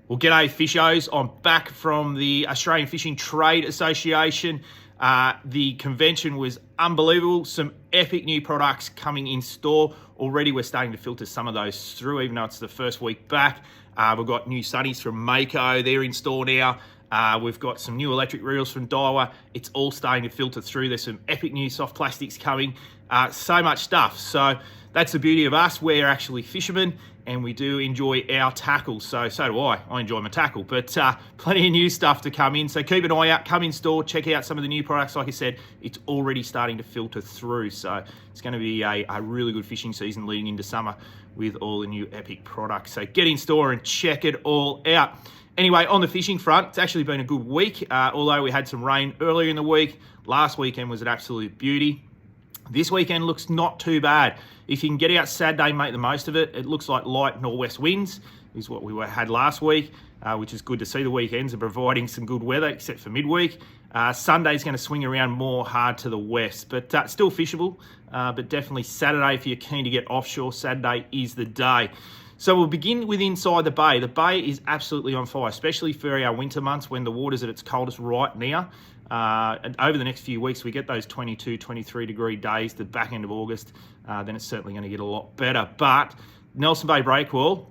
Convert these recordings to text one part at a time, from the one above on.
Well, g'day fishos. I'm back from the Australian Fishing Trade Association. The convention was unbelievable. Some epic new products coming in store. Already we're starting to filter some of those through, even though it's the first week back. We've got new sunnies from Mako. They're in store now. We've got some new electric reels from Daiwa. It's all starting to filter through. There's some epic new soft plastics coming. So much stuff. So that's the beauty of us. We're actually fishermen and we do enjoy our tackle. So do I. I enjoy my tackle, but plenty of new stuff to come in. So keep an eye out, come in store, check out some of the new products. Like I said, it's already starting to filter through. So it's going to be a really good fishing season leading into summer with all the new epic products. So get in store and check it all out. Anyway, on the fishing front, it's actually been a good week. Although we had some rain earlier in the week, last weekend was an absolute beauty. This weekend looks not too bad. If you can get out Saturday, make the most of it. It looks like light northwest winds is what we had last week, which is good to see. The weekends are providing some good weather, except for midweek. Sunday's going to swing around more hard to the west, but still fishable. But definitely Saturday, if you're keen to get offshore, Saturday is the day. So we'll begin with inside the bay. The bay is absolutely on fire, especially for our winter months when the water's at its coldest right now. And over the next few weeks, we get those 22, 23 degree days, the back end of August, then it's certainly going to get a lot better. But Nelson Bay Breakwall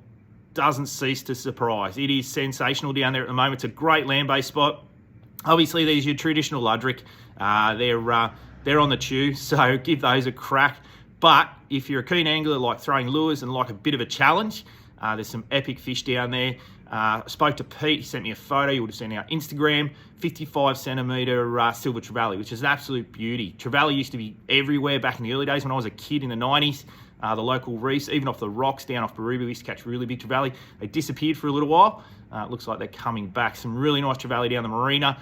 doesn't cease to surprise. It is sensational down there at the moment. It's a great land-based spot. Obviously, there's your traditional Ludrick. They're on the chew, so give those a crack. But if you're a keen angler, like throwing lures and like a bit of a challenge, there's some epic fish down there. Spoke to Pete, he sent me a photo, you would have seen our Instagram, 55 centimetre silver trevally, which is an absolute beauty. Trevally used to be everywhere back in the early days when I was a kid in the 90s. The local reefs, even off the rocks down off Baruba, we used to catch really big trevally. They disappeared for a little while. It looks like they're coming back. Some really nice trevally down the marina.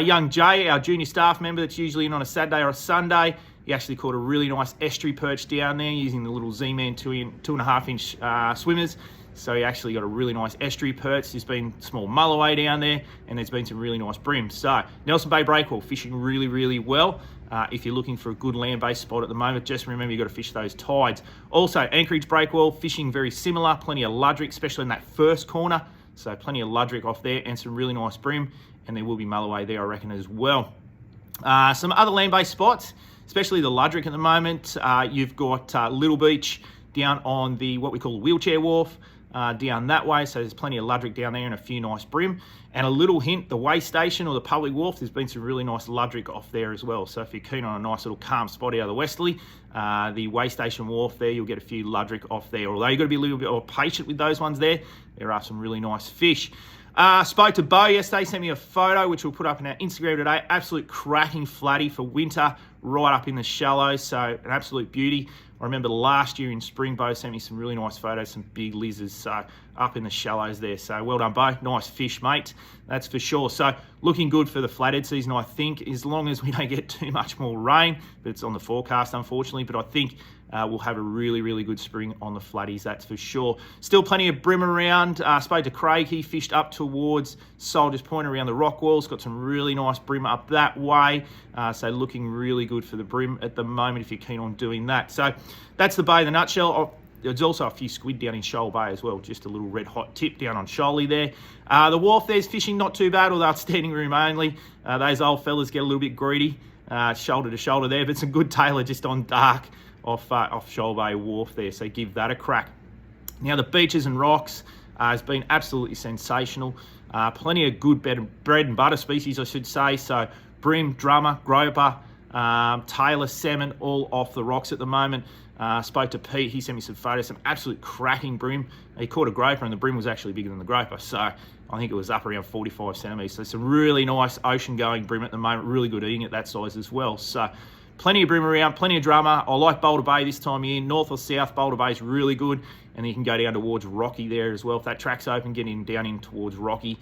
Young Jay, our junior staff member that's usually in on a Saturday or a Sunday, he actually caught a really nice estuary perch down there using the little Z-Man 2.5 inch swimmers. So he actually got a really nice estuary perch. There's been small mulloway down there, and there's been some really nice bream. So Nelson Bay Breakwall fishing really, really well. If you're looking for a good land-based spot at the moment, just remember you've got to fish those tides. Also, Anchorage Breakwall fishing very similar. Plenty of Ludrick, especially in that first corner. So plenty of Ludrick off there and some really nice bream. And there will be mulloway there, I reckon, as well. Some other land-based spots, especially the Ludrick at the moment. You've got Little Beach down on the what we call wheelchair wharf. Down that way, so there's plenty of Ludrick down there and a few nice bream. And a little hint, the way station or the public wharf, there's been some really nice Ludrick off there as well. So if you're keen on a nice little calm spot out of the westerly, the way station wharf there, you'll get a few Ludrick off there. Although you've got to be a little bit more patient with those ones there. There are some really nice fish. Spoke to Bo yesterday, sent me a photo, which we'll put up in our Instagram today. Absolute cracking flatty for winter, right up in the shallows, so an absolute beauty. I remember last year in spring, Bo sent me some really nice photos, some big lizards, so up in the shallows there. So well done, Bo. Nice fish, mate. That's for sure. So looking good for the flathead season, I think, as long as we don't get too much more rain. But it's on the forecast, unfortunately. But I think we'll have a really, really good spring on the flatties, that's for sure. Still plenty of bream around. Spoke to Craig. He fished up towards Soldiers Point around the rock walls. Got some really nice bream up that way. So looking really good for the bream at the moment if you're keen on doing that. So that's the bay in a nutshell. There's also a few squid down in Shoal Bay as well. Just a little red hot tip down on Shoaly there. The wharf there's fishing not too bad, although it's standing room only. Those old fellas get a little bit greedy, shoulder to shoulder there, but some good tailor just on dark off Shoal Bay Wharf there, so give that a crack. Now the beaches and rocks has been absolutely sensational. Plenty of good bread and butter species, I should say. So bream, drummer, groper, tailor, salmon, all off the rocks at the moment. Spoke to Pete, he sent me some photos, some absolute cracking bream. He caught a groper and the bream was actually bigger than the groper. So I think it was up around 45 centimetres. So some really nice ocean going bream at the moment, really good eating at that size as well. So plenty of bream around, plenty of drummer. I like Boulder Bay this time of year. North or south, Boulder Bay is really good. And then you can go down towards Rocky there as well. If that track's open, get in down in towards Rocky,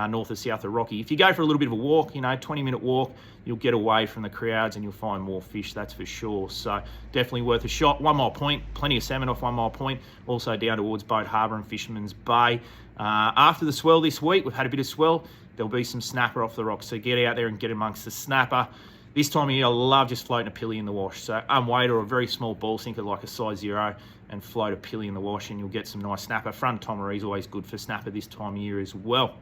north or south of Rocky. If you go for a little bit of a walk, 20-minute walk, you'll get away from the crowds and you'll find more fish, that's for sure. So definitely worth a shot. 1 Mile Point, plenty of salmon off 1 Mile Point. Also down towards Boat Harbour and Fisherman's Bay. After the swell this week, we've had a bit of swell. There'll be some snapper off the rocks. So get out there and get amongst the snapper. This time of year, I love just floating a pilly in the wash. So unweighted or a very small ball sinker like a size 0. and float a pilly in the wash, and you'll get some nice snapper. Front Tomaree is always good for snapper this time of year as well.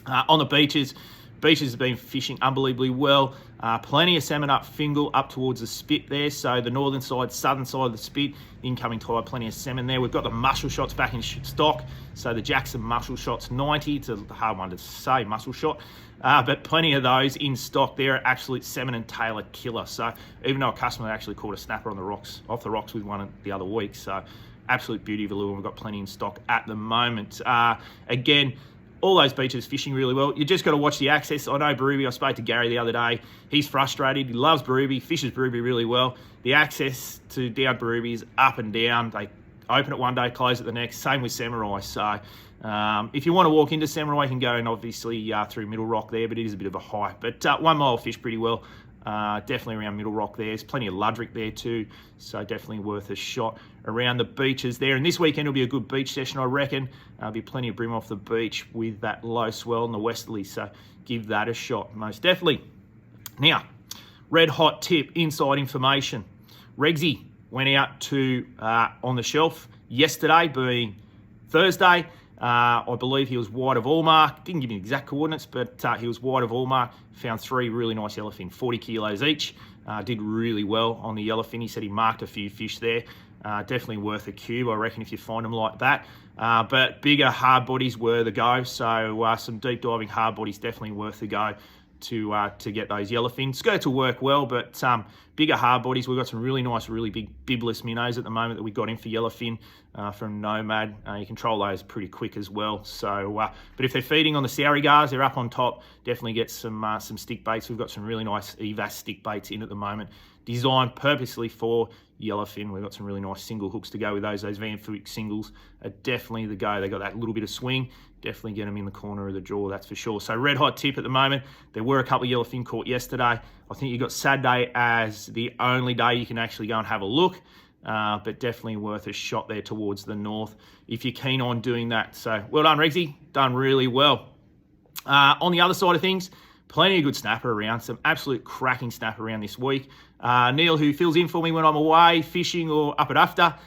On the beaches have been fishing unbelievably well. Plenty of salmon up Fingal, up towards the spit there. So the northern side, southern side of the spit, incoming tide, plenty of salmon there. We've got the mussel shots back in stock. So the Jackson mussel shots 90. It's a hard one to say, mussel shot. But plenty of those in stock there. Absolute salmon and tailor killer. So even though a customer actually caught a snapper on the rocks, off the rocks with one the other week. So absolute beauty of a lure. We've got plenty in stock at the moment. Again, all those beaches fishing really well. You just got to watch the access. I know Berube, I spoke to Gary the other day. He's frustrated. He loves Berube, fishes Berube really well. The access to down Berube is up and down. They open it one day, close it the next. Same with Samurai. So if you want to walk into Samurai, you can go and obviously through Middle Rock there, but it is a bit of a hike. But 1 mile fish pretty well. Definitely around Middle Rock there. There's plenty of Ludrick there too, so definitely worth a shot around the beaches there. And this weekend will be a good beach session, I reckon. There'll be plenty of brim off the beach with that low swell and the westerly, so give that a shot, most definitely. Now, red hot tip, inside information. Regsy went out to on the shelf yesterday, being Thursday. I believe he was wide of all mark. Didn't give me exact coordinates, but he was wide of all mark. Found 3 really nice yellowfin, 40 kilos each. Did really well on the yellowfin. He said he marked a few fish there. Definitely worth a cube, I reckon, if you find them like that. But bigger hard bodies were the go. So some deep diving hard bodies definitely worth the go to get those yellowfin. Skirts will work well, but bigger hard bodies. We've got some really nice, really big bibless minnows at the moment that we got in for yellowfin from Nomad. You control those pretty quick as well. So, but if they're feeding on the Sourigars, they're up on top. Definitely get some stick baits. We've got some really nice EVAS stick baits in at the moment, designed purposely for yellowfin. We've got some really nice single hooks to go with those. Those Van Fuik singles are definitely the go. They got that little bit of swing. Definitely get them in the corner of the draw, that's for sure. So red hot tip at the moment. There were a couple of yellowfin caught yesterday. I think you got Saturday as the only day you can actually go and have a look. But definitely worth a shot there towards the north if you're keen on doing that. So well done, Regsy. Done really well. On the other side of things, plenty of good snapper around. Some absolute cracking snapper around this week. Neil, who fills in for me when I'm away fishing or up at Ufta,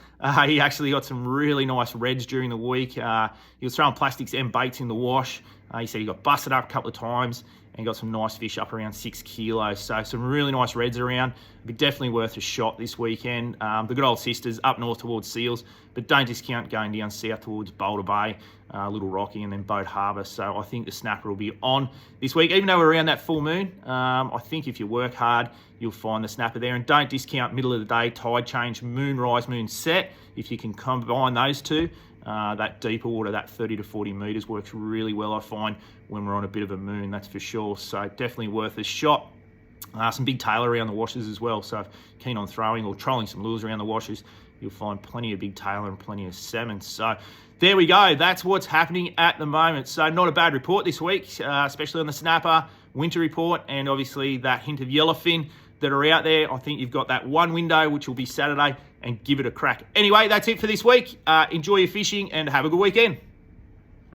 he actually got some really nice reds during the week. He was throwing plastics and baits in the wash. He said he got busted up a couple of times and got some nice fish up around 6 kilos. So some really nice reds around. Be definitely worth a shot this weekend. The good old sisters up north towards Seals, but don't discount going down south towards Boulder Bay, Little Rocky, and then Boat Harbour. So I think the snapper will be on this week. Even though we're around that full moon, I think if you work hard, you'll find the snapper there. And don't discount middle of the day, tide change, moon rise, moon set. If you can combine those two, that deeper water, that 30 to 40 metres works really well, I find, when we're on a bit of a moon, that's for sure. So definitely worth a shot. Some big tailor around the washes as well. So if keen on throwing or trolling some lures around the washes, you'll find plenty of big tailor and plenty of salmon. So there we go. That's what's happening at the moment. So not a bad report this week, especially on the snapper, winter report, and obviously that hint of yellowfin that are out there. I think you've got that one window, which will be Saturday, and give it a crack. Anyway, that's it for this week. Enjoy your fishing and have a good weekend.